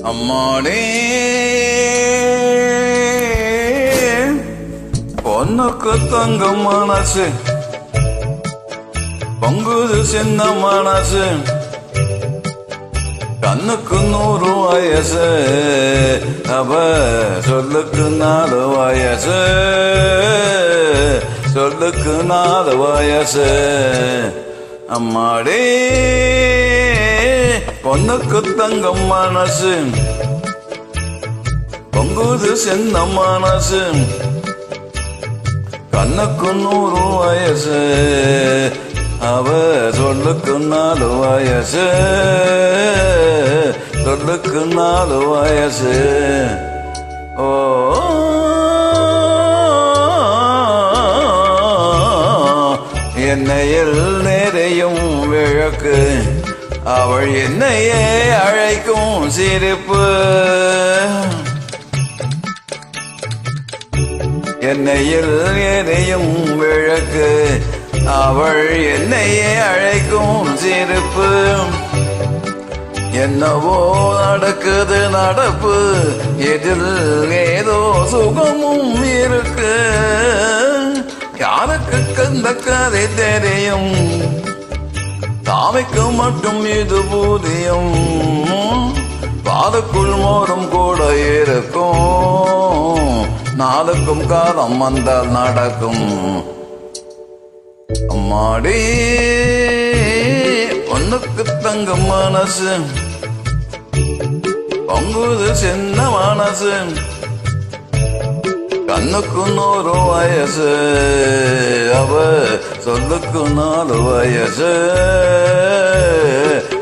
அம்மாடே பொண்ணுக்கு தங்க மனசு பொங்குது சின்ன மனசு கண்ணுக்கு 100 வயசு அவ சொல்லுக்கு 4 வயசு சொல்லுக்கு 4 வயசு அம்மாடே பொண்ணுக்கு தங்கம் மனசு பொங்குது சின்ன மனசு கண்ணுக்கு 100 வயசு அவ சொல்லுக்கு 4 வயசு சொல்லுக்கு 4 வயசு ஓ என்னையில் நிறையும் விளக்கு அவள் என்னையே அழைக்கும் சிரிப்பு என்னையில் எரியும் விளக்கு அவள் என்னையே அழைக்கும் சிரிப்பு என்னவோ நடக்குது நடப்பு எதில் ஏதோ சுகமும் இருக்கு யாருக்கு கந்த கதை தெரியும் தாமைக்கு மட்டும் இது பூதியம் பாதுக்குள் மோதும் கூட இருக்கும் நாளுக்கும் காலம் வந்தால் நடக்கும் அம்மாடி பொண்ணுக்கு தங்கம் மனசு பொங்குது சின்ன மனசு கண்ணுக்கு 100 வயசு அவ சொல்லுக்கு 4 வயசு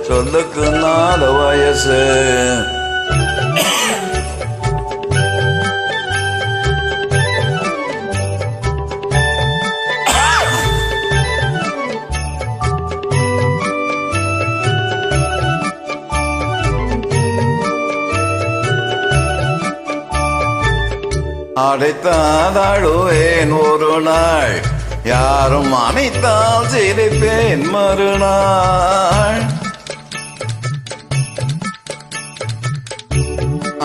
சொல்லுக்கு 4 வயசு அடைத்தால் அழுவேன் ஒரு நாள் யாரும் அணைத்தால் சிரிப்பேன் மறுநாள்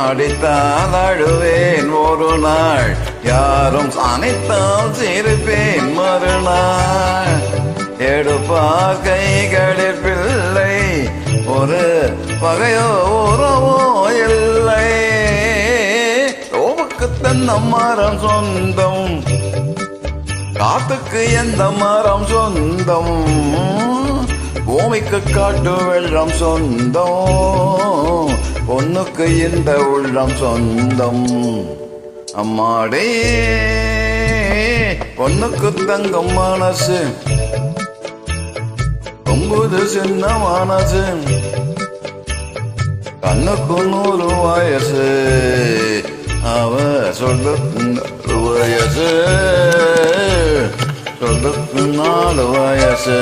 அடித்தால் அழுவேன் ஒரு நாள் யாரும் அணைத்தால் சிரிப்பேன் மறுநாள் எடுப்பார் கைகளில் பிள்ளை ஒரு பகையோ உறவோ இல்லை தென்ன மரம் சொந்தம் காத்துக்கு எந்த மரம் சொந்தம் பூமிக்கு காட்டு வெள்ளம் சொந்தம் பொண்ணுக்கு இந்த உள்ளம் சொந்தம் அம்மாடே பொண்ணுக்கு தங்கம் மனசு பொங்குது சின்ன மனசு கண்ணுக்கு 100 வயசு அவ சொல்லுக்கு 4 வயசு சொல்லுக்கு 4 வயசு